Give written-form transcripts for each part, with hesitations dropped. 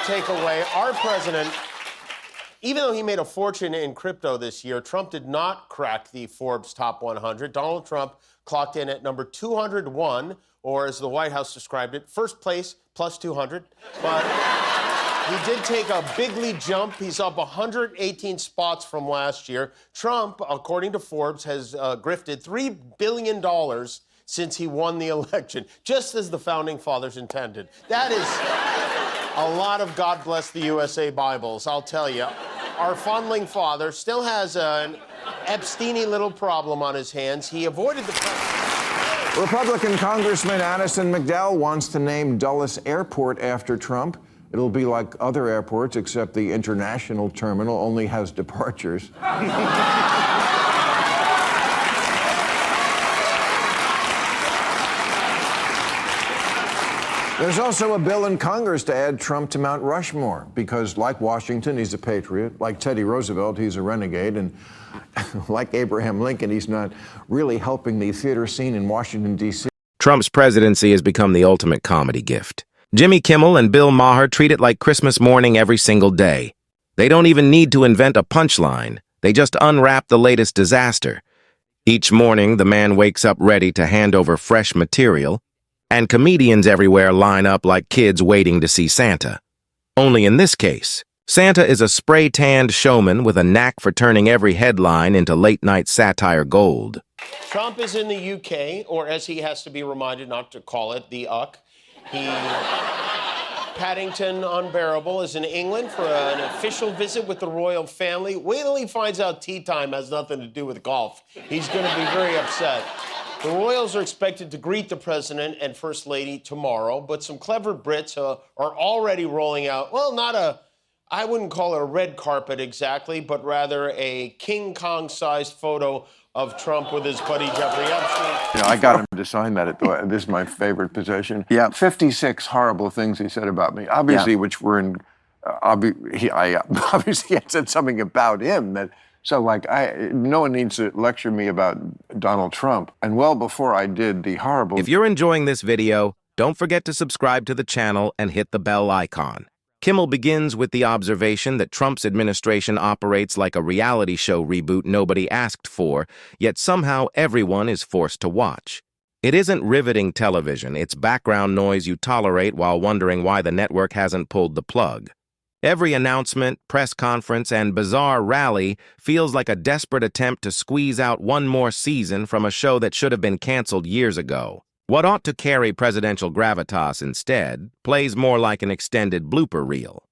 takeaway. Our president, even though he made a fortune in crypto this year, Trump did not crack the Forbes top 100. Donald Trump clocked in at number 201, or as the White House described it, first place plus 200. But he did take a big lead jump. He's up 118 spots from last year. Trump, according to Forbes, has grifted $3 billion since he won the election, just as the Founding Fathers intended. That is a lot of God Bless the USA Bibles, I'll tell you. Our fondling father still has an Epsteiny little problem on his hands. He avoided the president. Republican Congressman Addison McDowell wants to name Dulles Airport after Trump. It'll be like other airports, except the international terminal only has departures. There's also a bill in Congress to add Trump to Mount Rushmore because, like Washington, he's a patriot. Like Teddy Roosevelt, he's a renegade. And like Abraham Lincoln, he's not really helping the theater scene in Washington, D.C. Trump's presidency has become the ultimate comedy gift. Jimmy Kimmel and Bill Maher treat it like Christmas morning every single day. They don't even need to invent a punchline. They just unwrap the latest disaster. Each morning, the man wakes up ready to hand over fresh material, and comedians everywhere line up like kids waiting to see Santa. Only in this case, Santa is a spray-tanned showman with a knack for turning every headline into late-night satire gold. Trump is in the UK, or as he has to be reminded not to call it, the UCK. Paddington Unbearable is in England for an official visit with the royal family. Wait till he finds out tea time has nothing to do with golf. He's going to be very upset. The royals are expected to greet the president and first lady tomorrow, but some clever Brits are already rolling out, well, I wouldn't call it a red carpet exactly, but rather a King Kong-sized photo of Trump with his buddy Jeffrey Epstein. You know, I got him to sign that. This is my favorite possession. Yeah. 56 horrible things he said about me, obviously, which were in... I obviously had said something about him that... So, like, no one needs to lecture me about Donald Trump. And well before I did the horrible... If you're enjoying this video, don't forget to subscribe to the channel and hit the bell icon. Kimmel begins with the observation that Trump's administration operates like a reality show reboot nobody asked for, yet somehow everyone is forced to watch. It isn't riveting television, it's background noise you tolerate while wondering why the network hasn't pulled the plug. Every announcement, press conference, and bizarre rally feels like a desperate attempt to squeeze out one more season from a show that should have been canceled years ago. What ought to carry presidential gravitas instead plays more like an extended blooper reel.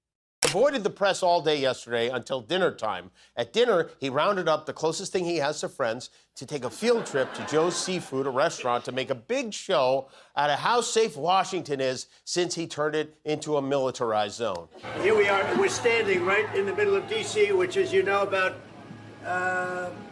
Avoided the press all day yesterday until dinner time. At dinner, he rounded up the closest thing he has to friends to take a field trip to Joe's Seafood, a restaurant, to make a big show out of how safe Washington is since he turned it into a militarized zone. Here we are. We're standing right in the middle of D.C., which, as you know, about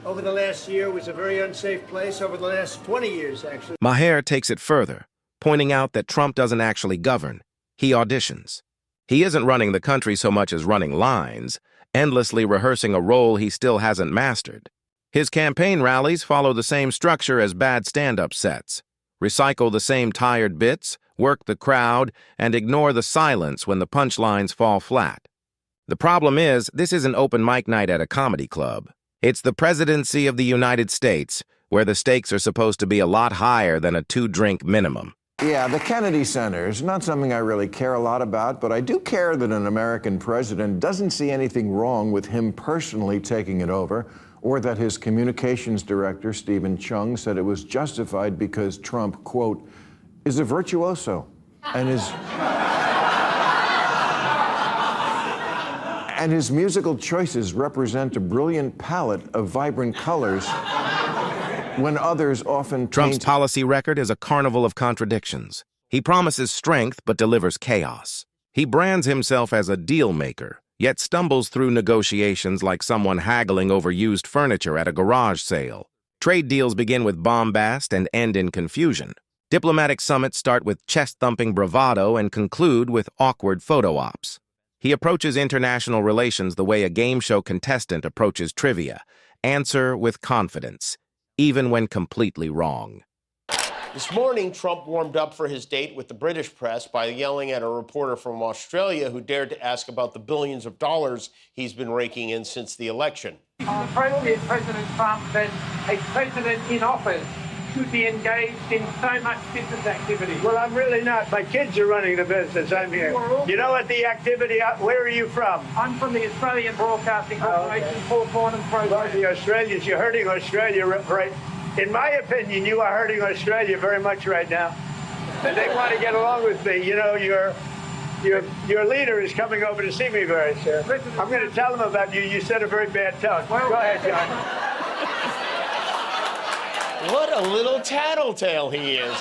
over the last year was a very unsafe place. Over the last 20 years, actually. Maher takes it further, pointing out that Trump doesn't actually govern. He auditions. He isn't running the country so much as running lines, endlessly rehearsing a role he still hasn't mastered. His campaign rallies follow the same structure as bad stand-up sets. Recycle the same tired bits, work the crowd, and ignore the silence when the punchlines fall flat. The problem is, this isn't open mic night at a comedy club. It's the presidency of the United States, where the stakes are supposed to be a lot higher than a 2-drink minimum. Yeah, the Kennedy Center is not something I really care a lot about, but I do care that an American president doesn't see anything wrong with him personally taking it over, or that his communications director, Stephen Chung, said it was justified because Trump, quote, is a virtuoso, and his musical choices represent a brilliant palette of vibrant colors when others often Trump's policy record is a carnival of contradictions. He promises strength but delivers chaos. He brands himself as a deal maker, yet stumbles through negotiations like someone haggling over used furniture at a garage sale. Trade deals begin with bombast and end in confusion. Diplomatic summits start with chest-thumping bravado and conclude with awkward photo ops. He approaches international relations the way a game show contestant approaches trivia. Answer with confidence, even when completely wrong. This morning, Trump warmed up for his date with the British press by yelling at a reporter from Australia who dared to ask about the billions of dollars he's been raking in since the election. President Trump that a president in office should be engaged in so much business activity. Well, I'm really not. My kids are running the business. I'm here. You know what the activity, where are you from? I'm from the Australian Broadcasting Corporation, Port Morton program. Well, the Australians, you're hurting Australia, right? In my opinion, you are hurting Australia very much right now. And they want to get along with me. You know, your leader is coming over to see me very soon. I'm going to tell him about you. You set a very bad tone. Go ahead, John. What a little tattletale he is.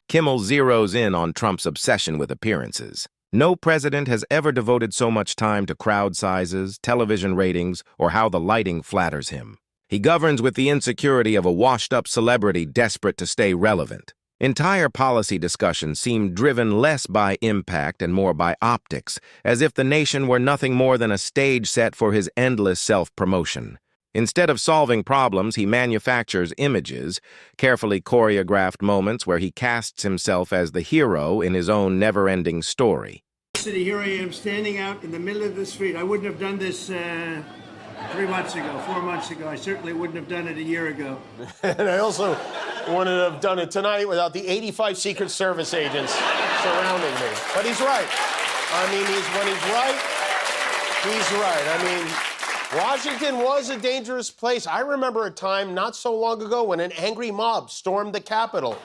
Kimmel zeroes in on Trump's obsession with appearances. No president has ever devoted so much time to crowd sizes, television ratings, or how the lighting flatters him. He governs with the insecurity of a washed-up celebrity desperate to stay relevant. Entire policy discussions seem driven less by impact and more by optics, as if the nation were nothing more than a stage set for his endless self-promotion. Instead of solving problems, he manufactures images, carefully choreographed moments where he casts himself as the hero in his own never-ending story. Here I am standing out in the middle of the street. I wouldn't have done this 3 months ago, 4 months ago. I certainly wouldn't have done it a year ago. And I also wouldn't have done it tonight without the 85 Secret Service agents surrounding me. But he's right. When he's right, he's right. Washington was a dangerous place. I remember a time not so long ago when an angry mob stormed the Capitol.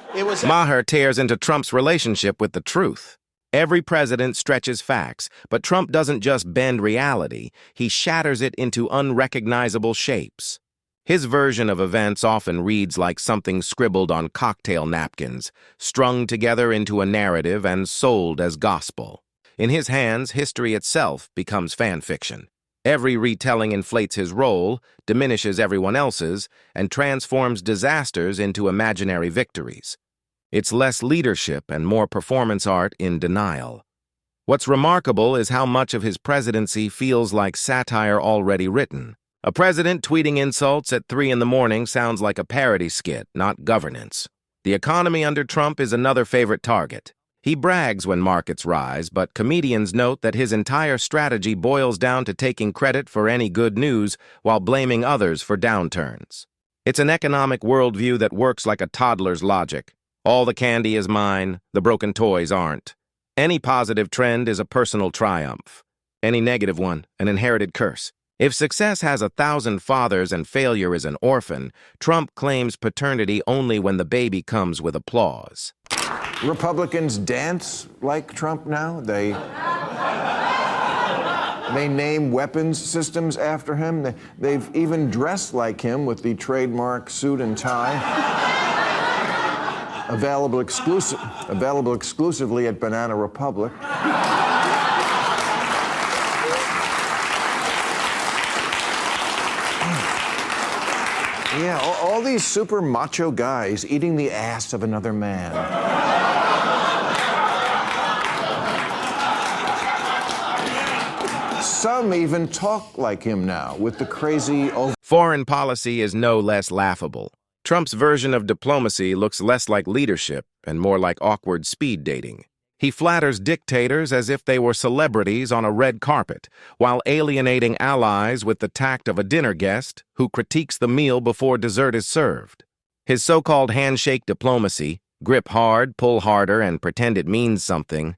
Maher tears into Trump's relationship with the truth. Every president stretches facts, but Trump doesn't just bend reality, he shatters it into unrecognizable shapes. His version of events often reads like something scribbled on cocktail napkins, strung together into a narrative and sold as gospel. In his hands, history itself becomes fan fiction. Every retelling inflates his role, diminishes everyone else's, and transforms disasters into imaginary victories. It's less leadership and more performance art in denial. What's remarkable is how much of his presidency feels like satire already written. A president tweeting insults at 3 in the morning sounds like a parody skit, not governance. The economy under Trump is another favorite target. He brags when markets rise, but comedians note that his entire strategy boils down to taking credit for any good news while blaming others for downturns. It's an economic worldview that works like a toddler's logic. All the candy is mine, the broken toys aren't. Any positive trend is a personal triumph. Any negative one, an inherited curse. If success has 1,000 fathers and failure is an orphan, Trump claims paternity only when the baby comes with applause. Republicans dance like Trump now. They name weapons systems after him. They've even dressed like him with the trademark suit and tie. Available exclusively at Banana Republic. Yeah, all these super macho guys eating the ass of another man. Some even talk like him now, with the crazy... Foreign policy is no less laughable. Trump's version of diplomacy looks less like leadership and more like awkward speed dating. He flatters dictators as if they were celebrities on a red carpet, while alienating allies with the tact of a dinner guest who critiques the meal before dessert is served. His so-called handshake diplomacy, grip hard, pull harder, and pretend it means something,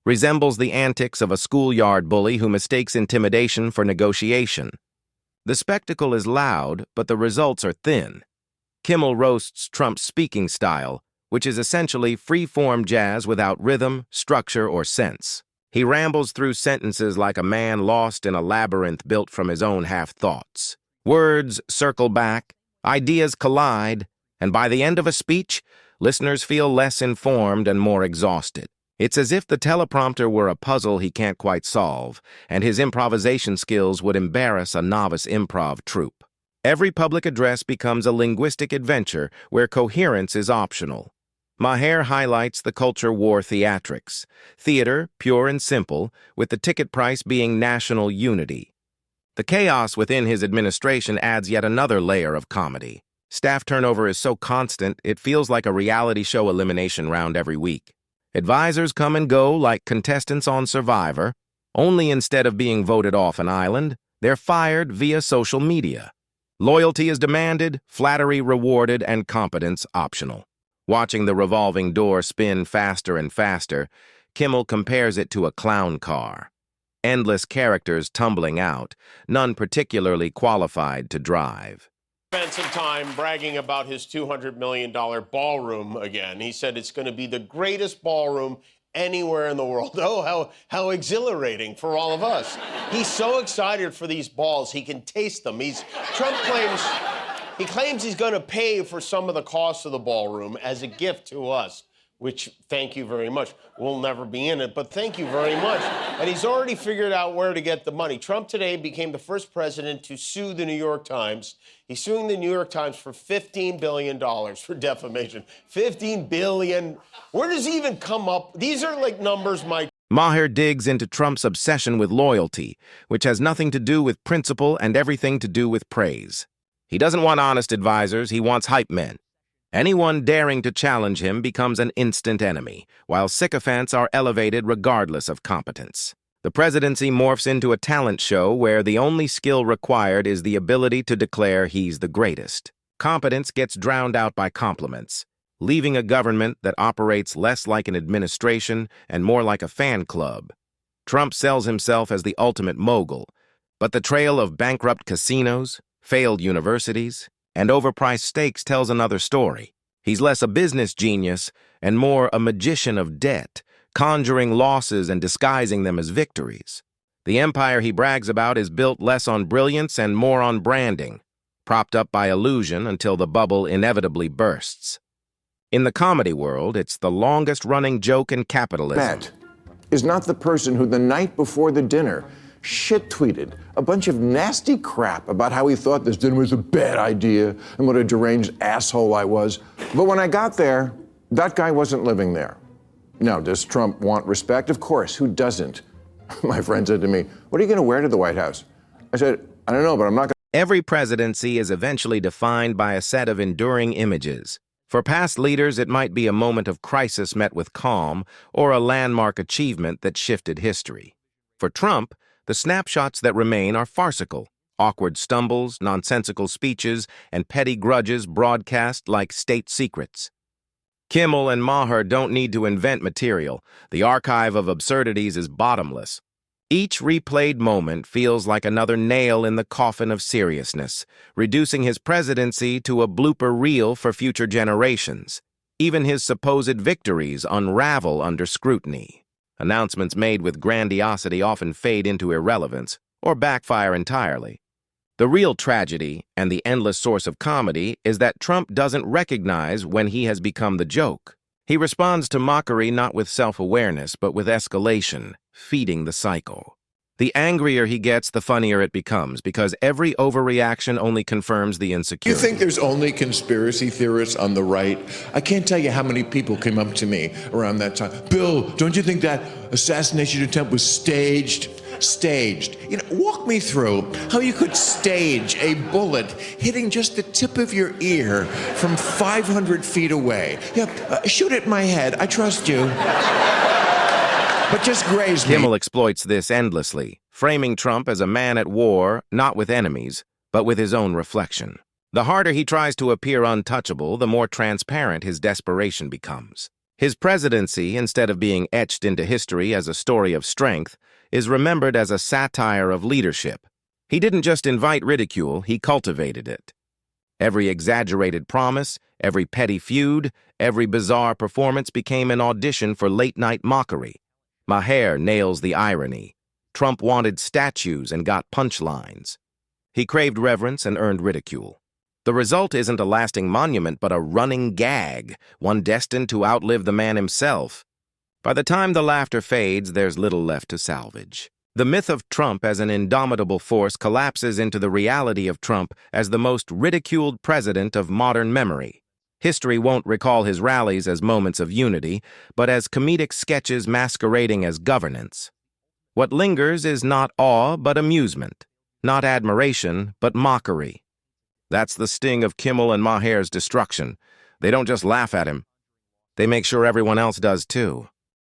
resembles the antics of a schoolyard bully who mistakes intimidation for negotiation. The spectacle is loud, but the results are thin. Kimmel roasts Trump's speaking style, which is essentially free-form jazz without rhythm, structure, or sense. He rambles through sentences like a man lost in a labyrinth built from his own half-thoughts. Words circle back, ideas collide, and by the end of a speech, listeners feel less informed and more exhausted. It's as if the teleprompter were a puzzle he can't quite solve, and his improvisation skills would embarrass a novice improv troupe. Every public address becomes a linguistic adventure where coherence is optional. Maher highlights the culture war theatrics, theater, pure and simple, with the ticket price being national unity. The chaos within his administration adds yet another layer of comedy. Staff turnover is so constant, it feels like a reality show elimination round every week. Advisors come and go like contestants on Survivor, only instead of being voted off an island, they're fired via social media. Loyalty is demanded, flattery rewarded, and competence optional. Watching the revolving door spin faster and faster, Kimmel compares it to a clown car. Endless characters tumbling out, none particularly qualified to drive. Spent some time bragging about his $200 million ballroom again. He said it's going to be the greatest ballroom anywhere in the world. Oh, how exhilarating for all of us. He's so excited for these balls, he can taste them. Trump claims he's going to pay for some of the cost of the ballroom as a gift to us, which, thank you very much. We'll never be in it, but thank you very much. And he's already figured out where to get the money. Trump today became the first president to sue the New York Times. He's suing the New York Times for $15 billion for defamation. $15 billion. Where does he even come up? These are like numbers, Mike. Maher digs into Trump's obsession with loyalty, which has nothing to do with principle and everything to do with praise. He doesn't want honest advisors, he wants hype men. Anyone daring to challenge him becomes an instant enemy, while sycophants are elevated regardless of competence. The presidency morphs into a talent show where the only skill required is the ability to declare he's the greatest. Competence gets drowned out by compliments, leaving a government that operates less like an administration and more like a fan club. Trump sells himself as the ultimate mogul, but the trail of bankrupt casinos, failed universities, and overpriced steaks tells another story. He's less a business genius and more a magician of debt, conjuring losses and disguising them as victories. The empire he brags about is built less on brilliance and more on branding, propped up by illusion until the bubble inevitably bursts. In the comedy world, it's the longest-running joke in capitalism. Matt is not the person who the night before the dinner shit-tweeted a bunch of nasty crap about how he thought this dinner was a bad idea and what a deranged asshole I was. But when I got there, that guy wasn't living there. Now, does Trump want respect? Of course, who doesn't? My friend said to me, "What are you going to wear to the White House?" I said, "I don't know, but I'm not going to." Every presidency is eventually defined by a set of enduring images. For past leaders, it might be a moment of crisis met with calm or a landmark achievement that shifted history. For Trump, the snapshots that remain are farcical, awkward stumbles, nonsensical speeches, and petty grudges broadcast like state secrets. Kimmel and Maher don't need to invent material. The archive of absurdities is bottomless. Each replayed moment feels like another nail in the coffin of seriousness, reducing his presidency to a blooper reel for future generations. Even his supposed victories unravel under scrutiny. Announcements made with grandiosity often fade into irrelevance or backfire entirely. The real tragedy and the endless source of comedy is that Trump doesn't recognize when he has become the joke. He responds to mockery not with self-awareness, but with escalation, feeding the cycle. The angrier he gets, the funnier it becomes, because every overreaction only confirms the insecurity. You think there's only conspiracy theorists on the right? I can't tell you how many people came up to me around that time. "Bill, don't you think that assassination attempt was staged?" Staged. You know, walk me through how you could stage a bullet hitting just the tip of your ear from 500 feet away. Yeah, shoot at my head. I trust you. But just graze me. Kimmel exploits this endlessly, framing Trump as a man at war, not with enemies, but with his own reflection. The harder he tries to appear untouchable, the more transparent his desperation becomes. His presidency, instead of being etched into history as a story of strength, is remembered as a satire of leadership. He didn't just invite ridicule, he cultivated it. Every exaggerated promise, every petty feud, every bizarre performance became an audition for late-night mockery. Maher nails the irony. Trump wanted statues and got punchlines. He craved reverence and earned ridicule. The result isn't a lasting monument, but a running gag, one destined to outlive the man himself. By the time the laughter fades, there's little left to salvage. The myth of Trump as an indomitable force collapses into the reality of Trump as the most ridiculed president of modern memory. History won't recall his rallies as moments of unity, but as comedic sketches masquerading as governance. What lingers is not awe, but amusement, not admiration, but mockery. That's the sting of Kimmel and Maher's destruction. They don't just laugh at him. They make sure everyone else does too.